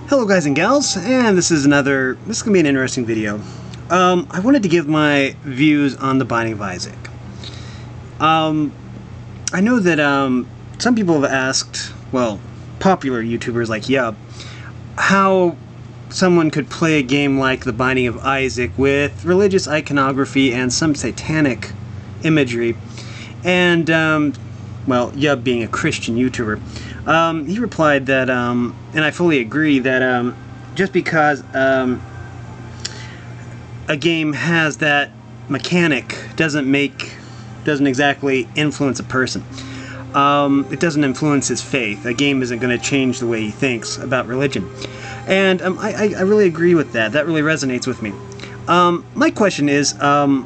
Hello guys and gals, and this is going to be an interesting video. I wanted to give my views on the Binding of Isaac. I know that some people have asked, well, popular YouTubers like Yub, how someone could play a game like the Binding of Isaac with religious iconography and some satanic imagery. And, well, Yub being a Christian YouTuber, he replied that, and I fully agree, that just because a game has that mechanic doesn't exactly influence a person. It doesn't influence his faith. A game isn't going to change the way he thinks about religion. And I really agree with that. That really resonates with me. My question is, I'm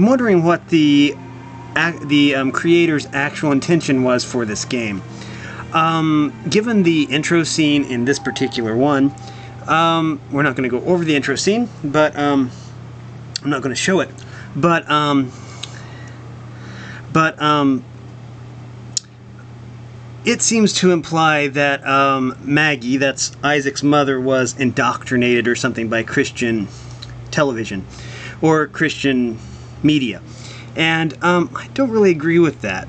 wondering what the creator's actual intention was for this game. Given the intro scene in this particular one, we're not going to go over the intro scene, but I'm not going to show it. But it seems to imply that Maggie, that's Isaac's mother, was indoctrinated or something by Christian television or Christian media. And I don't really agree with that.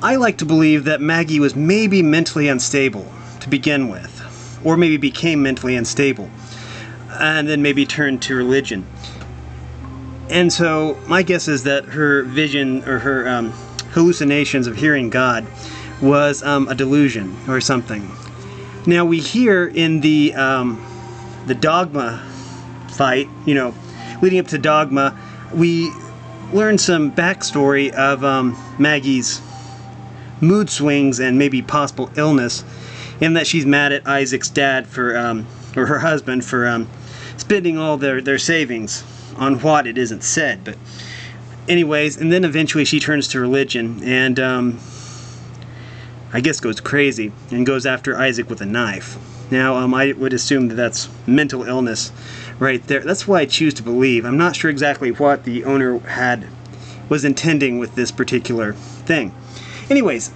I like to believe that Maggie was maybe mentally unstable to begin with, or maybe became mentally unstable, and then maybe turned to religion. And so my guess is that her vision, or her hallucinations of hearing God, was a delusion or something. Now we hear in the Dogma fight, leading up to Dogma, we learn some backstory of Maggie's mood swings and maybe possible illness, in that she's mad at Isaac's dad for, or her husband for spending all their savings on what it isn't said. But anyways, and then eventually she turns to religion and I guess goes crazy and goes after Isaac with a knife. Now I would assume that that's mental illness right there. That's why I choose to believe. I'm not sure exactly what the owner was intending with this particular thing. Anyways,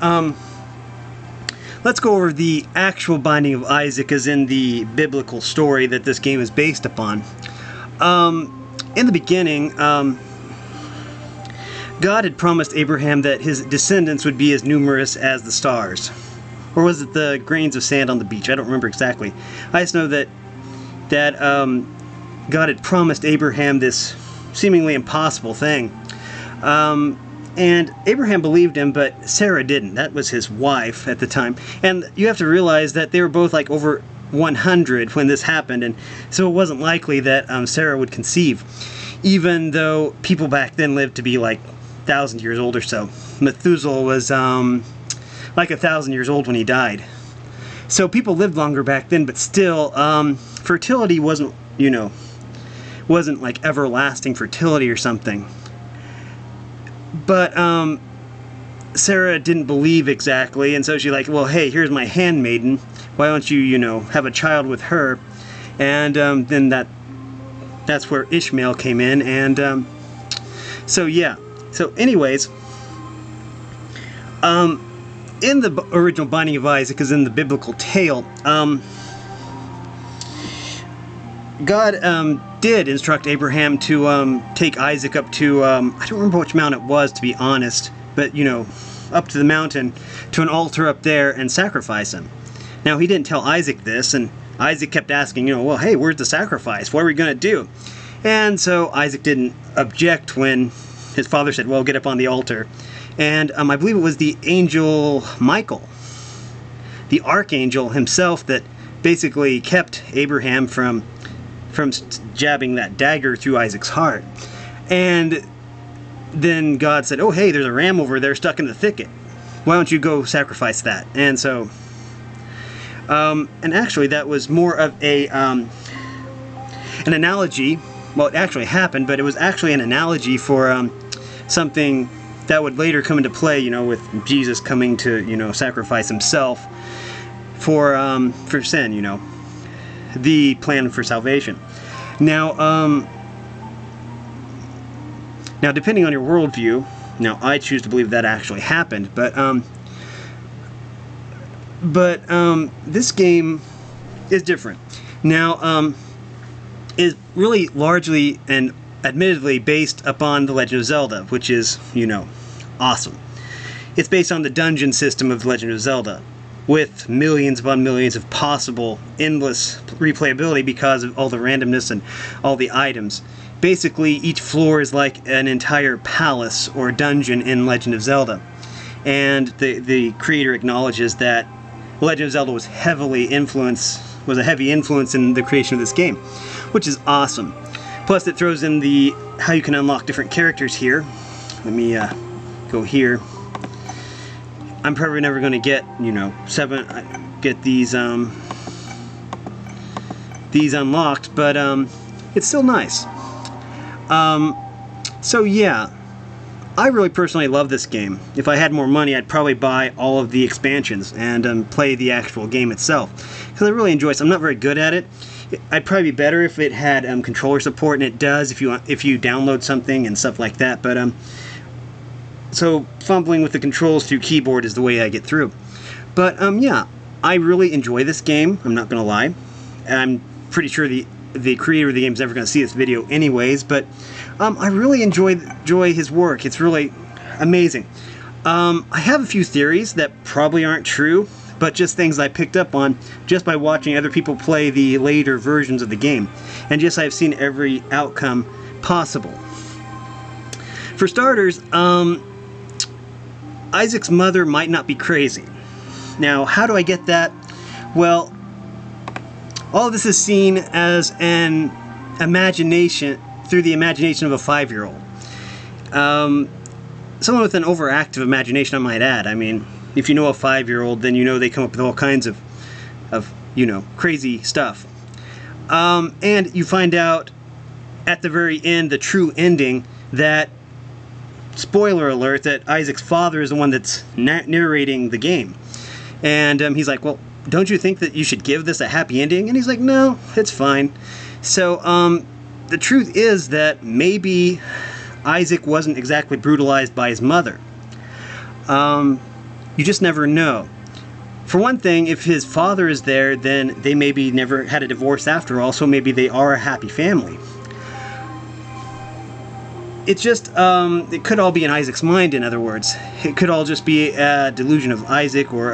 let's go over the actual Binding of Isaac as in the biblical story that this game is based upon. In the beginning, God had promised Abraham that his descendants would be as numerous as the stars. Or was it the grains of sand on the beach? I don't remember exactly. I just know that God had promised Abraham this seemingly impossible thing. And Abraham believed him, but Sarah didn't. That was his wife at the time. And you have to realize that they were both like over 100 when this happened, and so it wasn't likely that Sarah would conceive, even though people back then lived to be like 1,000 years old or so. Methuselah was like 1,000 years old when he died. So people lived longer back then, but still, fertility wasn't like everlasting fertility or something. But Sarah didn't believe exactly, and so she's like, well, hey, here's my handmaiden. Why don't you, have a child with her? And then that's where Ishmael came in. And so, yeah. So anyways, in the original Binding of Isaac, as in the biblical tale, God did instruct Abraham to take Isaac up to, I don't remember which mountain it was, to be honest, but, up to the mountain, to an altar up there, and sacrifice him. Now, he didn't tell Isaac this, and Isaac kept asking, well, hey, where's the sacrifice? What are we going to do? And so Isaac didn't object when his father said, well, get up on the altar. And I believe it was the angel Michael, the archangel himself, that basically kept Abraham from jabbing that dagger through Isaac's heart. And then God said, oh, hey, there's a ram over there stuck in the thicket. Why don't you go sacrifice that? And so, and actually that was more of an analogy. Well, it actually happened, but it was actually an analogy for something that would later come into play, with Jesus coming to, sacrifice himself for sin, the plan for salvation. Now, depending on your worldview, now I choose to believe that actually happened, but But this game is different. Now, is really largely and admittedly based upon The Legend of Zelda, which is, awesome. It's based on the dungeon system of The Legend of Zelda, with millions upon millions of possible endless replayability because of all the randomness and all the items. Basically, each floor is like an entire palace or dungeon in Legend of Zelda. And the creator acknowledges that Legend of Zelda was a heavy influence in the creation of this game, which is awesome. Plus, it throws in how you can unlock different characters here. Let me go here. I'm probably never going to get, get these unlocked, but it's still nice. So yeah, I really personally love this game. If I had more money, I'd probably buy all of the expansions and play the actual game itself, because I really enjoy it. I'm not very good at it. I'd probably be better if it had controller support, and it does if you download something and stuff like that. But so fumbling with the controls through keyboard is the way I get through. But yeah, I really enjoy this game. I'm not gonna lie. I'm pretty sure the creator of the game is never going to see this video anyways, but I really enjoy his work. It's really amazing. I have a few theories that probably aren't true, but just things I picked up on just by watching other people play the later versions of the game, and just I've seen every outcome possible. For starters, Isaac's mother might not be crazy. Now, how do I get that? Well, all of this is seen as an imagination, through the imagination of a 5-year-old. Someone with an overactive imagination, I might add. I mean, if you know a 5-year-old, then they come up with all kinds of crazy stuff. And you find out at the very end, the true ending, that, spoiler alert, that Isaac's father is the one that's narrating the game. And he's like, well, don't you think that you should give this a happy ending? And he's like, no, it's fine. So the truth is that maybe Isaac wasn't exactly brutalized by his mother. You just never know. For one thing, if his father is there, then they maybe never had a divorce after all, so maybe they are a happy family. It's just, it could all be in Isaac's mind, in other words. It could all just be a delusion of Isaac, or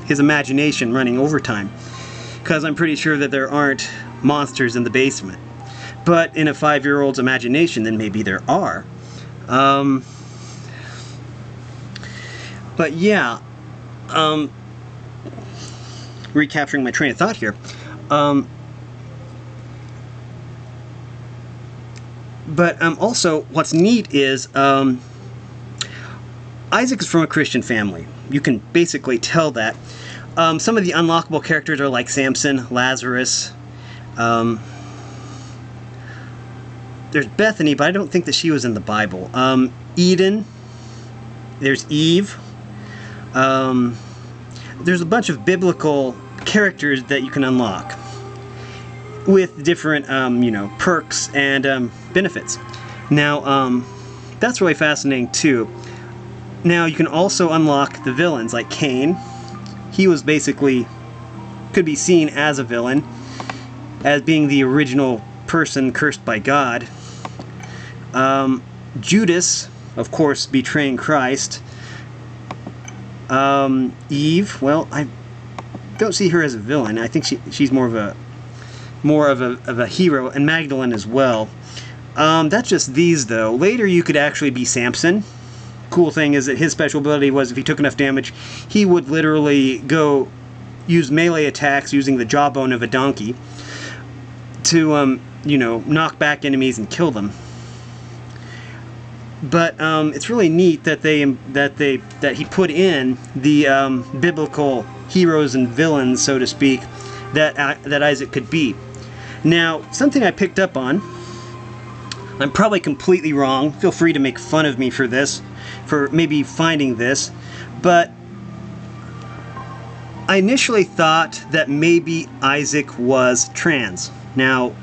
his imagination running overtime, because I'm pretty sure that there aren't monsters in the basement. But in a 5-year-old's imagination, then maybe there are. But yeah, recapturing my train of thought here. But also, what's neat is Isaac is from a Christian family. You can basically tell that. Some of the unlockable characters are like Samson, Lazarus. There's Bethany, but I don't think that she was in the Bible. Eden. There's Eve. There's a bunch of biblical characters that you can unlock with different, perks and benefits. Now, that's really fascinating too. Now, you can also unlock the villains, like Cain. He was basically, could be seen as a villain, as being the original person cursed by God. Judas, of course, betraying Christ. Eve, well, I don't see her as a villain. I think she's more of a hero, and Magdalene as well. That's just these, though. Later, you could actually be Samson. Cool thing is that his special ability was, if he took enough damage, he would literally go use melee attacks using the jawbone of a donkey to, knock back enemies and kill them. But it's really neat that he put in the biblical heroes and villains, so to speak, that Isaac could be. Now, something I picked up on, I'm probably completely wrong. Feel free to make fun of me for this, for maybe finding this, but I initially thought that maybe Isaac was trans. Now,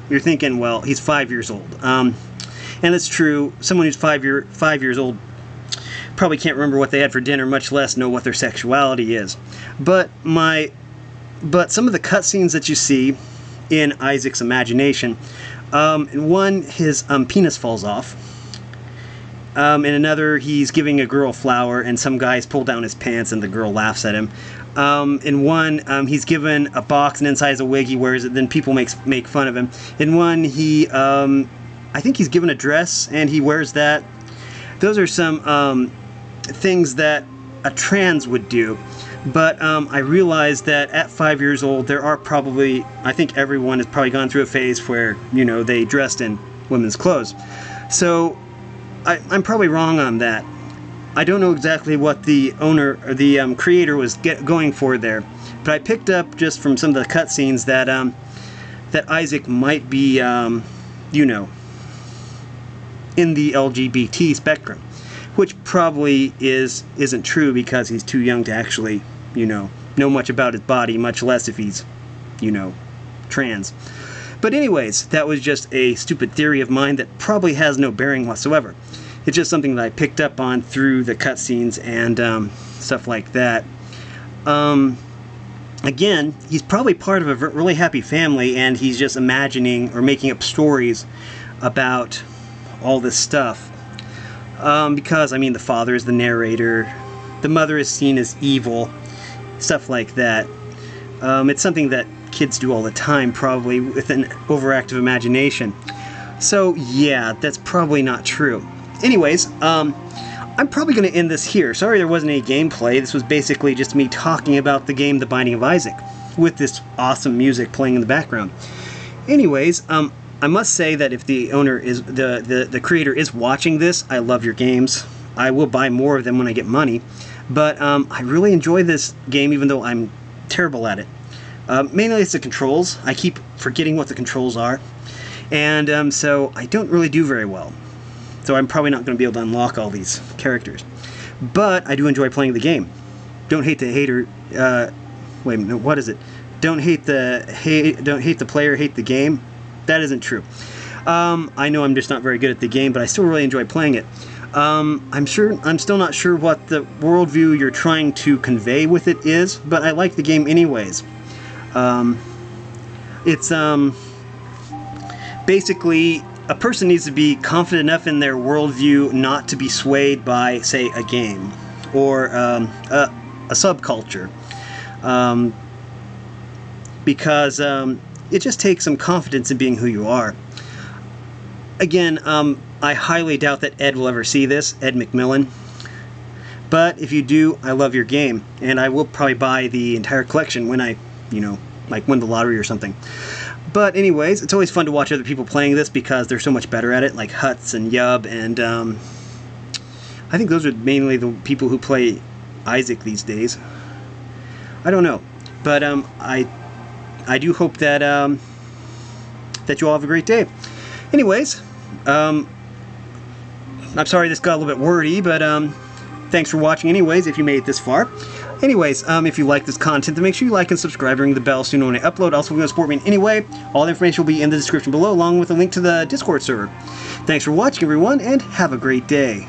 you're thinking, well, he's 5 years old. And it's true, someone who's 5 years old probably can't remember what they had for dinner, much less know what their sexuality is. But some of the cutscenes that you see in Isaac's imagination, in one, his penis falls off. In another, he's giving a girl a flower, and some guys pull down his pants, and the girl laughs at him. In one, he's given a box, and inside is a wig. He wears it. Then people make fun of him. In one, I think he's given a dress, and he wears that. Those are some things that a trans would do. But I realized that at 5 years old, there are probably, I think everyone has probably gone through a phase where, you know, they dressed in women's clothes. So I'm probably wrong on that. I don't know exactly what the owner or the creator was going for there, but I picked up just from some of the cutscenes that that Isaac might be, you know, in the LGBT spectrum, which probably isn't true because he's too young to actually, you know much about his body, much less if he's, you know, trans. But anyways, that was just a stupid theory of mine that probably has no bearing whatsoever. It's just something that I picked up on through the cutscenes and stuff like that. Again, he's probably part of a really happy family, and he's just imagining or making up stories about all this stuff. Because, I mean, the father is the narrator, the mother is seen as evil, stuff like that. It's something that kids do all the time, probably with an overactive imagination. So yeah, that's probably not true. Anyways, I'm probably going to end this here. Sorry there wasn't any gameplay. This was basically just me talking about the game The Binding of Isaac, with this awesome music playing in the background. Anyways, I must say that if the owner is the creator is watching this, I love your games. I will buy more of them when I get money. But I really enjoy this game, even though I'm terrible at it. Mainly it's the controls. I keep forgetting what the controls are. And so I don't really do very well. So I'm probably not going to be able to unlock all these characters. But I do enjoy playing the game. Don't hate the hater. Wait a minute, what is it? Don't hate the player, hate the game. That isn't true. I know I'm just not very good at the game, but I still really enjoy playing it. I'm still not sure what the worldview you're trying to convey with it is, but I like the game anyways. It's basically, a person needs to be confident enough in their worldview not to be swayed by, say, a game or a subculture, because it just takes some confidence in being who you are. Again, I highly doubt that Ed will ever see this, Ed McMillan. But if you do, I love your game, and I will probably buy the entire collection when I, like win the lottery or something. But anyways, it's always fun to watch other people playing this because they're so much better at it, like Huts and Yub, and I think those are mainly the people who play Isaac these days. I don't know, but I do hope that that you all have a great day. Anyways, I'm sorry this got a little bit wordy, but thanks for watching anyways, if you made it this far. Anyways, if you like this content, then make sure you like and subscribe, ring the bell so you know when I upload. Also, if you want to support me in any way, all the information will be in the description below, along with a link to the Discord server. Thanks for watching, everyone, and have a great day.